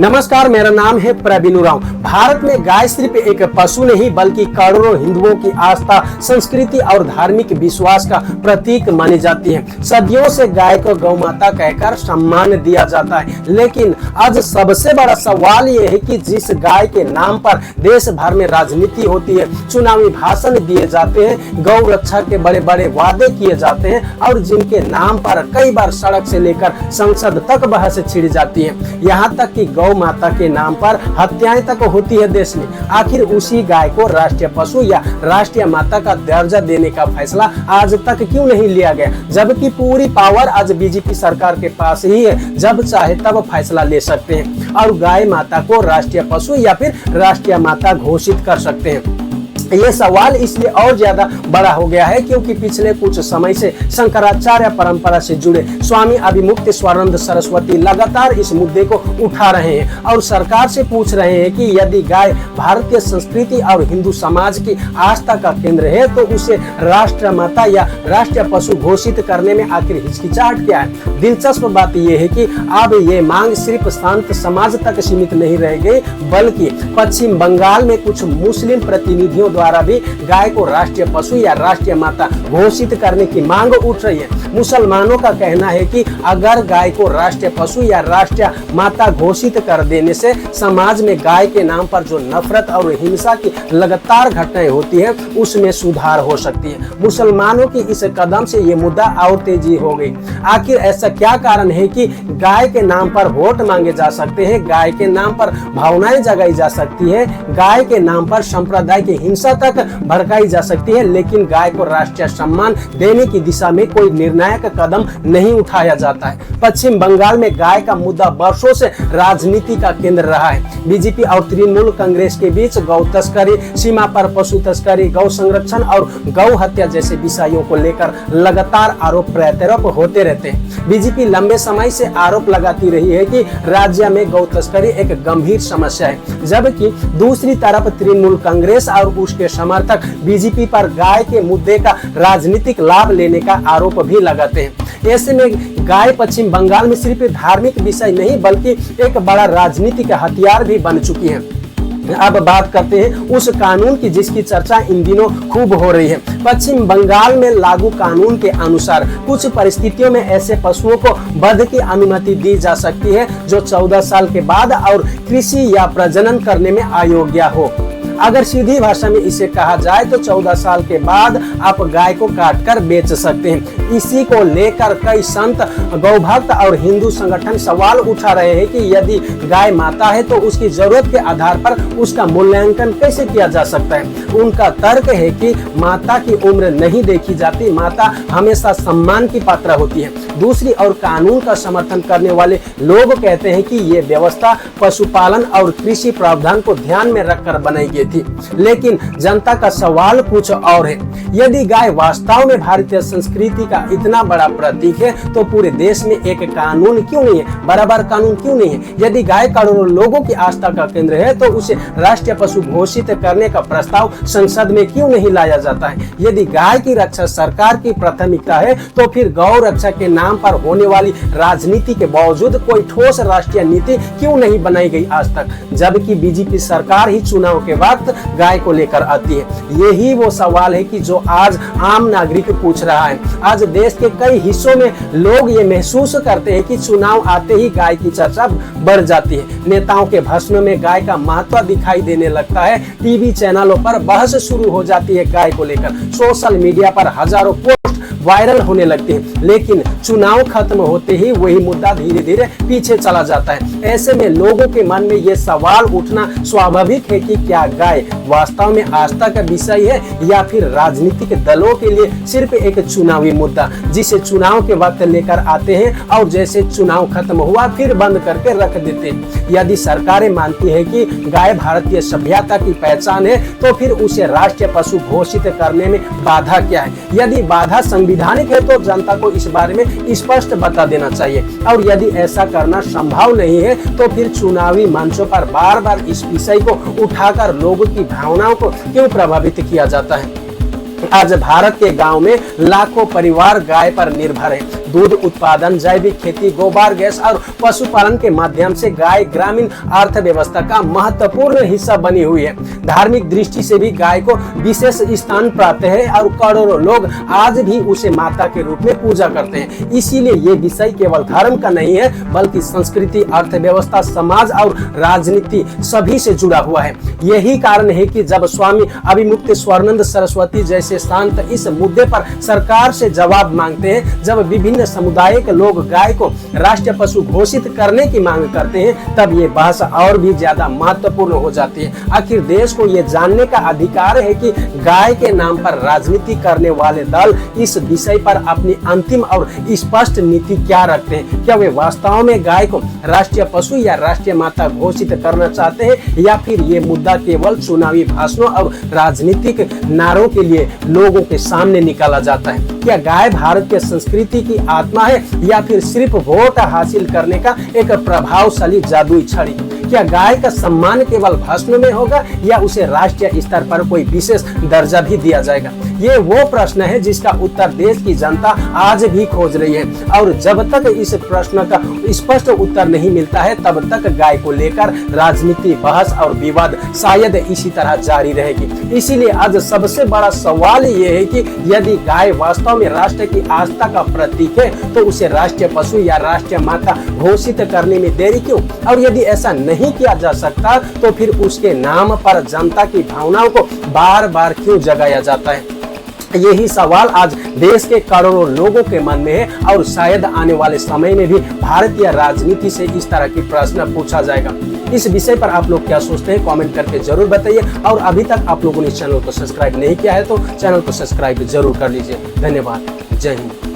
नमस्कार, मेरा नाम है प्रवीण राव। भारत में गाय सिर्फ एक पशु नहीं बल्कि करोड़ों हिंदुओं की आस्था, संस्कृति और धार्मिक विश्वास का प्रतीक मानी जाती है। सदियों से गाय को गौ माता कहकर सम्मान दिया जाता है, लेकिन आज सबसे बड़ा सवाल ये है कि जिस गाय के नाम पर देश भर में राजनीति होती है, चुनावी भाषण दिए जाते हैं, गौ रक्षा के बड़े बड़े वादे किए जाते हैं और जिनके नाम पर कई बार सड़क से लेकर संसद तक बहस छिड़ जाती है, यहाँ तक कि गौ माता के नाम पर हत्याएं तक होती है देश में। आखिर उसी गाय को राष्ट्रीय पशु या राष्ट्रीय माता का दर्जा देने का फैसला आज तक क्यों नहीं लिया गया, जबकि पूरी पावर आज बीजेपी सरकार के पास ही है। जब चाहे तब फैसला ले सकते हैं और गाय माता को राष्ट्रीय पशु या फिर राष्ट्रीय माता घोषित कर सकते हैं। ये सवाल इसलिए और ज्यादा बड़ा हो गया है क्योंकि पिछले कुछ समय से शंकराचार्य परंपरा से जुड़े स्वामी अभिमुक्त स्वानंद सरस्वती लगातार इस मुद्दे को उठा रहे हैं और सरकार से पूछ रहे हैं कि यदि गाय भारतीय संस्कृति और हिंदू समाज की आस्था का केंद्र है तो उसे राष्ट्र माता या राष्ट्रीय पशु घोषित करने में आखिर हिचकिचाहट क्या है। दिलचस्प बात यह है कि अब ये मांग सिर्फ संत समाज तक सीमित नहीं रह गई, बल्कि पश्चिम बंगाल में कुछ मुस्लिम प्रतिनिधियों द्वारा भी गाय को राष्ट्रीय पशु या राष्ट्रीय माता घोषित करने की मांग उठ रही है। मुसलमानों का कहना है कि अगर गाय को राष्ट्रीय पशु या राष्ट्रीय माता घोषित कर देने से समाज में गाय के नाम पर जो नफरत और हिंसा की लगातार घटनाएं होती है उसमें सुधार हो सकती है। मुसलमानों की इस कदम से ये मुद्दा और तेजी हो गई। आखिर ऐसा क्या कारण है कि गाय के नाम पर वोट मांगे जा सकते हैं, गाय के नाम पर भावनाएं जगाई जा सकती है, गाय के नाम पर संप्रदाय की हिंसा तक भड़काई जा सकती है, लेकिन गाय को राष्ट्रीय सम्मान देने की दिशा में कोई निर्णायक कदम नहीं उठाया जाता है। पश्चिम बंगाल में गाय का मुद्दा वर्षों से राजनीति का केंद्र रहा है। बीजेपी और तृणमूल कांग्रेस के बीच गौ तस्करी, सीमा पर पशु तस्करी, गौ संरक्षण और गौ हत्या जैसे विषयों को लेकर लगातार आरोप प्रत्यारोप होते रहते हैं। बीजेपी लंबे समय से आरोप लगाती रही है कि राज्य में गौ तस्करी एक गंभीर समस्या है, जबकि दूसरी तरफ तृणमूल कांग्रेस और उसके समर्थक बीजेपी पर गाय के मुद्दे का राजनीतिक लाभ लेने का आरोप भी लगाते हैं। ऐसे में गाय पश्चिम बंगाल में सिर्फ धार्मिक विषय नहीं बल्कि एक बड़ा राजनीतिक हथियार भी बन चुकी है। अब बात करते हैं उस कानून की जिसकी चर्चा इन दिनों खूब हो रही है। पश्चिम बंगाल में लागू कानून के अनुसार कुछ परिस्थितियों में ऐसे पशुओं को वध की अनुमति दी जा सकती है जो 14 साल के बाद और कृषि या प्रजनन करने में अयोग्य हो। अगर सीधी भाषा में इसे कहा जाए तो 14 साल के बाद आप गाय को काटकर बेच सकते हैं। इसी को लेकर कई संत, गौभक्त और हिंदू संगठन सवाल उठा रहे हैं कि यदि गाय माता है तो उसकी जरूरत के आधार पर उसका मूल्यांकन कैसे किया जा सकता है। उनका तर्क है कि माता की उम्र नहीं देखी जाती, माता हमेशा सम्मान की पात्र होती है। दूसरी ओर कानून का समर्थन करने वाले लोग कहते हैं कि ये व्यवस्था पशुपालन और कृषि प्रावधान को ध्यान में रखकर बनाई गई थी, लेकिन जनता का सवाल कुछ और है। यदि गाय वास्तव में भारतीय संस्कृति का इतना बड़ा प्रतीक है तो पूरे देश में एक कानून क्यों नहीं है, बराबर कानून क्यों नहीं है। यदि गाय करोड़ों लोगों की आस्था का केंद्र है तो उसे राष्ट्रीय पशु घोषित करने का प्रस्ताव संसद में क्यों नहीं लाया जाता है। यदि गाय की रक्षा सरकार की प्राथमिकता है तो फिर गौ रक्षा के नाम पर होने वाली राजनीति के बावजूद कोई ठोस राष्ट्रीय नीति क्यों नहीं बनाई गई आज तक, जबकि बीजेपी सरकार ही चुनाव के वक्त गाय को लेकर आती है। यही वो सवाल है कि जो आज आम नागरिक पूछ रहा है। आज देश के कई हिस्सों में लोग ये महसूस करते हैं कि चुनाव आते ही गाय की चर्चा बढ़ जाती है। नेताओं के भाषणों में गाय का महत्व दिखाई देने लगता है, टीवी चैनलों पर बहस शुरू हो जाती है गाय को लेकर, सोशल मीडिया पर हजारों पोस्ट वायरल होने लगते हैं, लेकिन चुनाव खत्म होते ही वही मुद्दा धीरे धीरे पीछे चला जाता है। ऐसे में लोगों के मन में ये सवाल उठना स्वाभाविक है कि क्या गाय वास्तव में आस्था का विषय है या फिर राजनीतिक दलों के लिए सिर्फ एक चुनावी मुद्दा जिसे चुनाव के वक्त लेकर आते हैं और जैसे चुनाव खत्म हुआ फिर बंद करके रख देते हैं। यदि सरकारें मानती है कि गाय भारतीय सभ्यता की पहचान है तो फिर उसे राष्ट्रीय पशु घोषित करने में बाधा क्या है। यदि बाधा संवैधानिक है तो जनता को इस बारे में स्पष्ट बता देना चाहिए, और यदि ऐसा करना संभव नहीं है तो फिर चुनावी मंचों पर बार बार इस विषय को उठाकर लोगों की भावनाओं को क्यों प्रभावित किया जाता है। आज भारत के गांव में लाखों परिवार गाय पर निर्भर है। दूध उत्पादन, जैविक खेती, गोबर गैस और पशुपालन के माध्यम से गाय ग्रामीण अर्थव्यवस्था का महत्वपूर्ण हिस्सा बनी हुई है। धार्मिक दृष्टि से भी गाय को विशेष स्थान प्राप्त है और करोड़ों लोग आज भी उसे माता के रूप में पूजा करते हैं। इसीलिए ये विषय केवल धर्म का नहीं है बल्कि संस्कृति, अर्थव्यवस्था, समाज और राजनीति सभी से जुड़ा हुआ है। यही कारण है कि जब स्वामी अभिमुक्त स्वानंद सरस्वती जैसे संत इस मुद्दे पर सरकार से जवाब मांगते हैं, जब विभिन्न समुदाय के लोग गाय को राष्ट्रीय पशु घोषित करने की मांग करते हैं, तब ये बहस और भी ज्यादा महत्वपूर्ण हो जाती है। आखिर देश को ये जानने का अधिकार है कि गाय के नाम पर राजनीति करने वाले दल इस विषय पर अपनी अंतिम और स्पष्ट नीति क्या रखते हैं। क्या वे वास्तव में गाय को राष्ट्रीय पशु या राष्ट्रीय माता घोषित करना चाहते हैं, या फिर ये मुद्दा केवल चुनावी भाषणों और राजनीतिक नारों के लिए लोगों के सामने निकाला जाता है। क्या गाय भारत के संस्कृति की आत्मा है या फिर सिर्फ वोट हासिल करने का एक प्रभावशाली जादुई छड़ी? क्या गाय का सम्मान केवल भाषण में होगा या उसे राष्ट्रीय स्तर पर कोई विशेष दर्जा भी दिया जाएगा? ये वो प्रश्न है जिसका उत्तर देश की जनता आज भी खोज रही है, और जब तक इस प्रश्न का स्पष्ट उत्तर नहीं मिलता है तब तक गाय को लेकर राजनीति, बहस और विवाद शायद इसी तरह जारी रहेगी। इसीलिए आज सबसे बड़ा सवाल ये है कि यदि गाय वास्तव में राष्ट्र की आस्था का प्रतीक है तो उसे राष्ट्रीय पशु या राष्ट्रीय माता घोषित करने में देरी क्यों? और यदि ऐसा नहीं किया जा सकता तो फिर उसके नाम पर जनता की भावनाओं को बार बार क्यों जगाया जाता है? यही सवाल आज देश के करोड़ों लोगों के मन में है, और शायद आने वाले समय में भी भारतीय राजनीति से इस तरह की प्रश्न पूछा जाएगा। इस विषय पर आप लोग क्या सोचते हैं कमेंट करके जरूर बताइए, और अभी तक आप लोगों ने इस चैनल को सब्सक्राइब नहीं किया है तो चैनल को सब्सक्राइब जरूर कर लीजिए। धन्यवाद। जय हिंद।